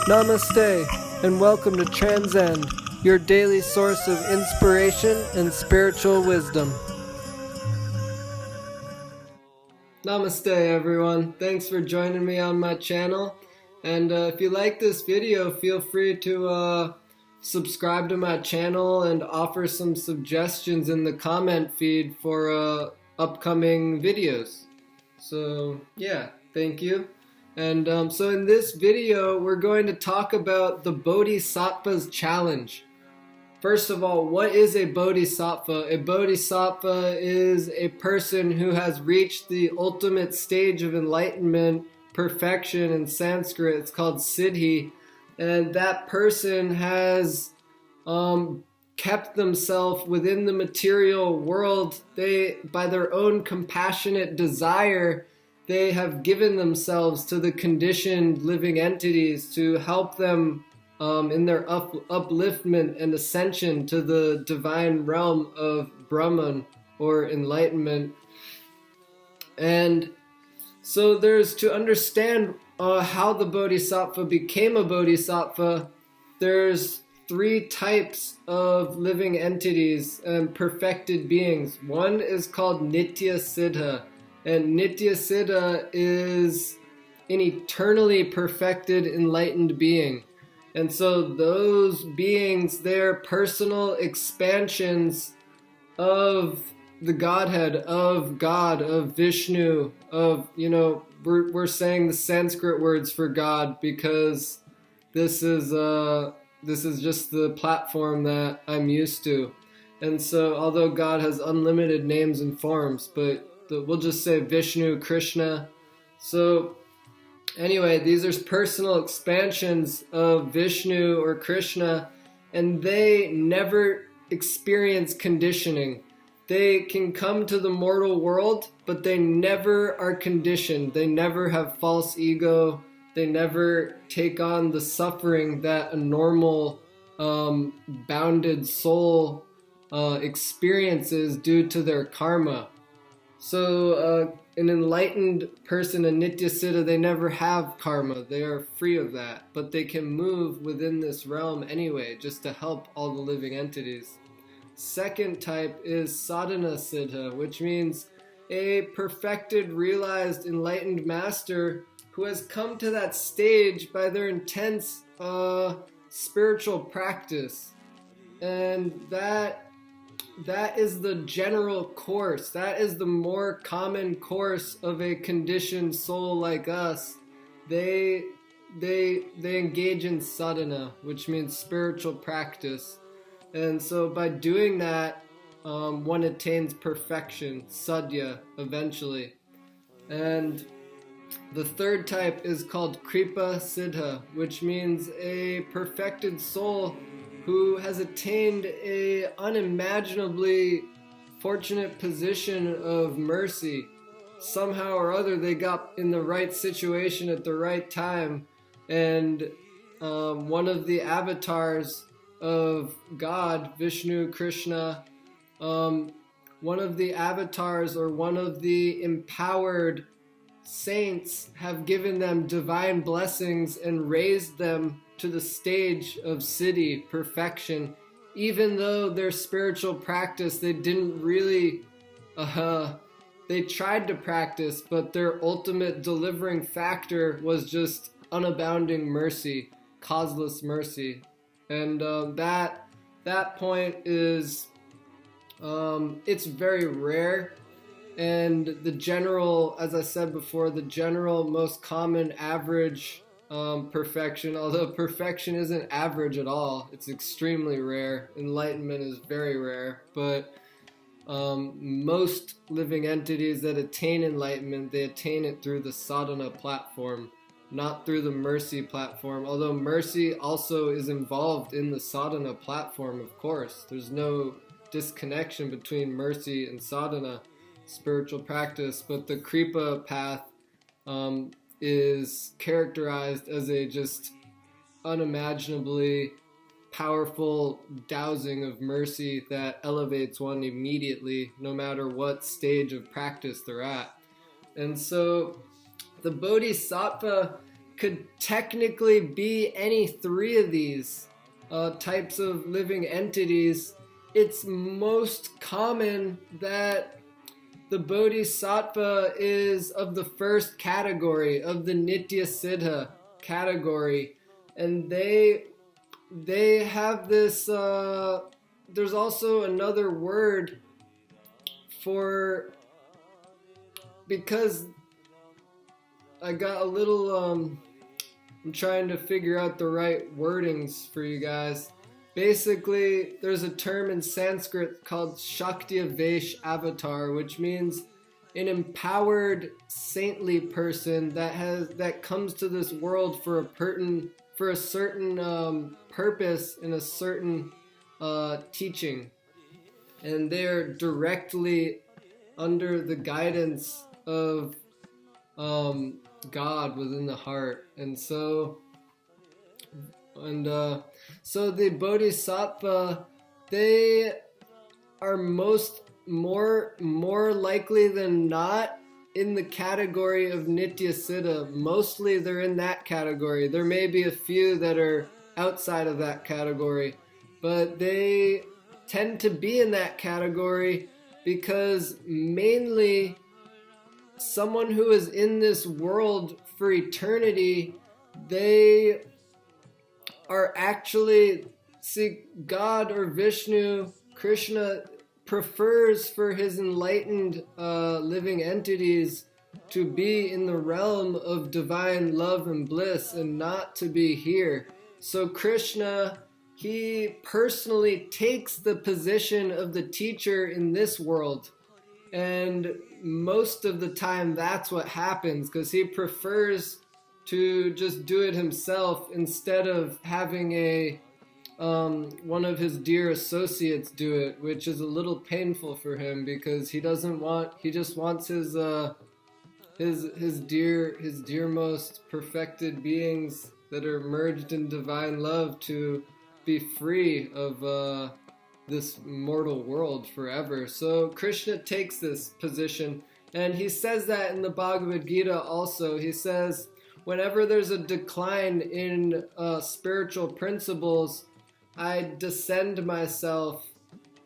Namaste, and welcome to Transcend, your daily source of inspiration and spiritual wisdom. Namaste, everyone. Thanks for joining me on my channel. And if you like this video, feel free to subscribe to my channel and offer some suggestions in the comment feed for upcoming videos. So, yeah, thank you. And so in this video, we're going to talk about the Bodhisattva's challenge. First of all, what is a Bodhisattva? A Bodhisattva is a person who has reached the ultimate stage of enlightenment, perfection. In Sanskrit, it's called Siddhi. And that person has kept themselves within the material world. They, by their own compassionate desire, they have given themselves to the conditioned living entities to help them in their upliftment and ascension to the divine realm of Brahman or enlightenment. And so there's to understand how the Bodhisattva became a Bodhisattva, there's three types of living entities and perfected beings. One is called Nitya Siddha. And Nitya Siddha is an eternally perfected, enlightened being. And so those beings, they're personal expansions of the Godhead, of God, of Vishnu, of, we're saying the Sanskrit words for God because this is just the platform that I'm used to. And so although God has unlimited names and forms, but we'll just say Vishnu, Krishna. So anyway, these are personal expansions of Vishnu or Krishna, and they never experience conditioning. They can come to the mortal world, but they never are conditioned. They never have false ego. They never take on the suffering that a normal bounded soul experiences due to their karma. So an enlightened person, a Nitya Siddha, they never have karma. They are free of that. But they can move within this realm anyway, just to help all the living entities. Second type is Sadhana Siddha, which means a perfected, realized, enlightened master who has come to that stage by their intense spiritual practice. And that is the general course. That is the more common course of a conditioned soul like us. They engage in sadhana, which means spiritual practice. And so by doing that, one attains perfection, sadhya, eventually. And the third type is called Kripa Siddha, which means a perfected soul who has attained a unimaginably fortunate position of mercy. Somehow or other they got in the right situation at the right time, and one of the avatars of God, Vishnu, Krishna, one of the avatars or one of the empowered saints have given them divine blessings and raised them to the stage of siddhi, perfection, even though their spiritual practice, they didn't really, they tried to practice, but their ultimate delivering factor was just unabounding mercy, causeless mercy. And that point is, it's very rare. And the general, as I said before, the general most common average perfection, although perfection isn't average at all, it's extremely rare. Enlightenment is very rare, but most living entities that attain enlightenment, they attain it through the sadhana platform, not through the mercy platform, although mercy also is involved in the sadhana platform, of course. There's no disconnection between mercy and sadhana, spiritual practice, but the Kripa path is characterized as a just unimaginably powerful dowsing of mercy that elevates one immediately, no matter what stage of practice they're at. And so the Bodhisattva could technically be any three of these types of living entities. It's most common that the Bodhisattva is of the first category, of the Nitya Siddha category, and they have this, there's also another word for, because I got a little, I'm trying to figure out the right wordings for you guys. Basically, there's a term in Sanskrit called Shaktiya Vesh Avatar, which means an empowered saintly person that comes to this world for a certain purpose and a certain teaching, and they're directly under the guidance of God within the heart. And so the Bodhisattva, they are more likely than not in the category of Nitya Siddha. Mostly they're in that category. There may be a few that are outside of that category, but they tend to be in that category because mainly someone who is in this world for eternity, they are actually, see, God or Vishnu, Krishna, prefers for his enlightened living entities to be in the realm of divine love and bliss and not to be here. So Krishna, he personally takes the position of the teacher in this world. And most of the time that's what happens, because he prefers to just do it himself instead of having a one of his dear associates do it, which is a little painful for him, because he just wants his dearmost perfected beings that are merged in divine love to be free of this mortal world forever. So Krishna takes this position, and he says that in the Bhagavad Gita also. He says, whenever there's a decline in spiritual principles, I descend myself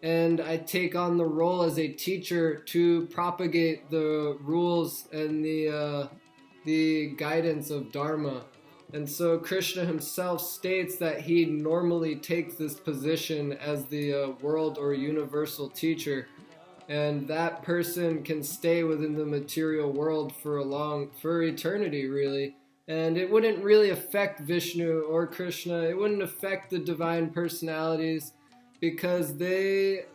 and I take on the role as a teacher to propagate the rules and the guidance of Dharma. And so Krishna himself states that he normally takes this position as the world or universal teacher, and that person can stay within the material world for eternity, really. And it wouldn't really affect Vishnu or Krishna. It wouldn't affect the divine personalities, because that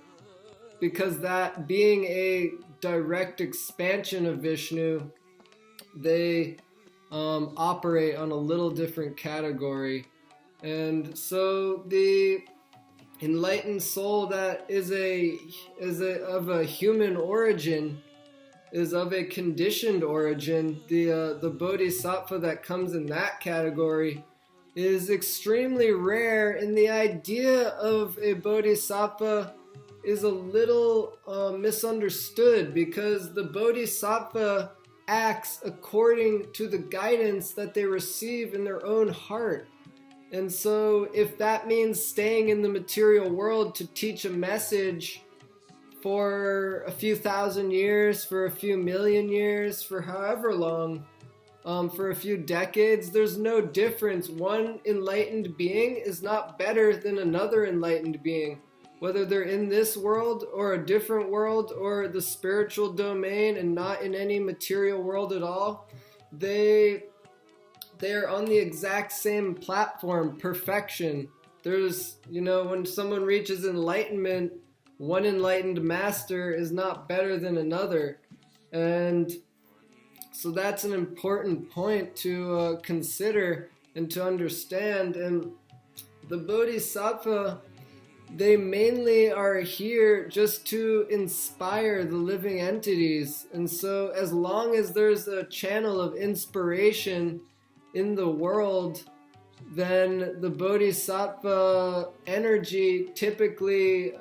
being a direct expansion of Vishnu, they operate on a little different category. And so the enlightened soul that is of a human origin, is of a conditioned origin, the Bodhisattva that comes in that category is extremely rare, and the idea of a Bodhisattva is a little misunderstood, because the Bodhisattva acts according to the guidance that they receive in their own heart. And so if that means staying in the material world to teach a message for a few thousand years, for a few million years, for however long, for a few decades, there's no difference. One enlightened being is not better than another enlightened being. Whether they're in this world or a different world or the spiritual domain and not in any material world at all, they're on the exact same platform, perfection. There's, when someone reaches enlightenment, one enlightened master is not better than another. And so that's an important point to consider and to understand. And the Bodhisattva, they mainly are here just to inspire the living entities. And so as long as there's a channel of inspiration in the world, then the Bodhisattva energy typically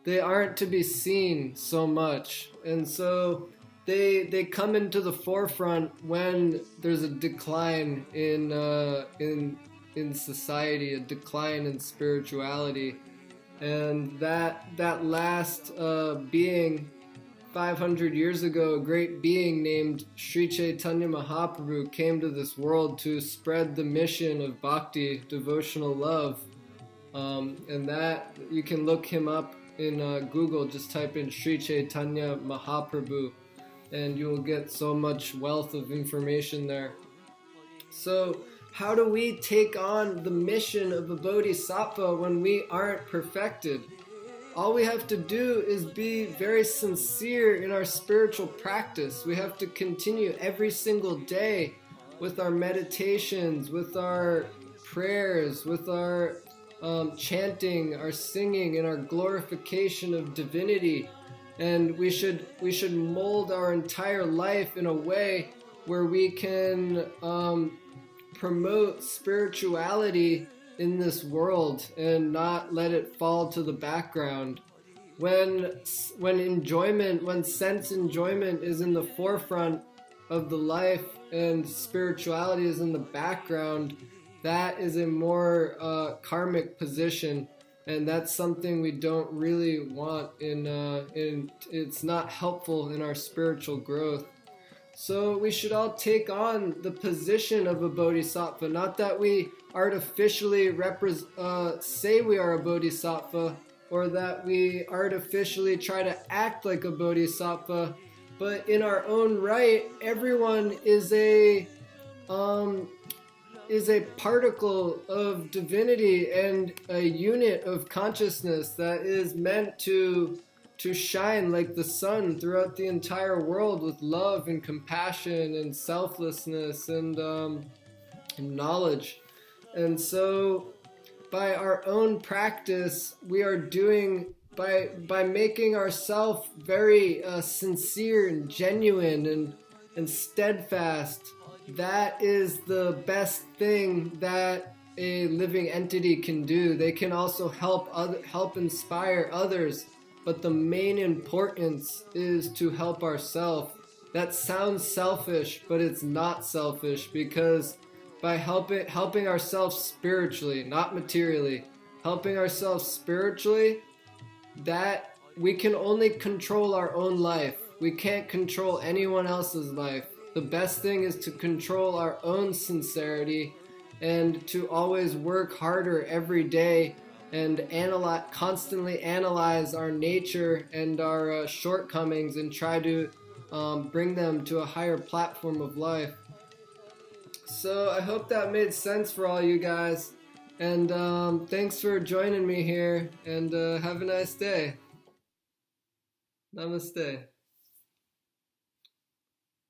they aren't to be seen so much. And so they come into the forefront when there's a decline in society, a decline in spirituality, and that last being 500 years ago, a great being named Sri Chaitanya Mahaprabhu came to this world to spread the mission of bhakti, devotional love. And that, you can look him up in Google, just type in Sri Chaitanya Mahaprabhu, and you will get so much wealth of information there. So, how do we take on the mission of a bodhisattva when we aren't perfected? All we have to do is be very sincere in our spiritual practice. We have to continue every single day with our meditations, with our prayers, with our chanting, our singing, and our glorification of divinity. And we should mold our entire life in a way where we can promote spirituality in this world and not let it fall to the background. When sense enjoyment is in the forefront of the life and spirituality is in the background, that is a more karmic position, and that's something we don't really want it's not helpful in our spiritual growth. So we should all take on the position of a bodhisattva, not that we artificially say we are a bodhisattva, or that we artificially try to act like a bodhisattva, but in our own right, everyone is a particle of divinity and a unit of consciousness that is meant to shine like the sun throughout the entire world with love and compassion and selflessness and knowledge. And so by our own practice, we are doing, by making ourselves very sincere and genuine and steadfast, that is the best thing that a living entity can do. They can also help inspire others, but the main importance is to help ourselves. That sounds selfish, but it's not selfish, because by helping ourselves spiritually, not materially, helping ourselves spiritually, that we can only control our own life. We can't control anyone else's life. The best thing is to control our own sincerity and to always work harder every day and constantly analyze our nature and our shortcomings and try to bring them to a higher platform of life. So I hope that made sense for all you guys, and thanks for joining me here, and have a nice day. Namaste.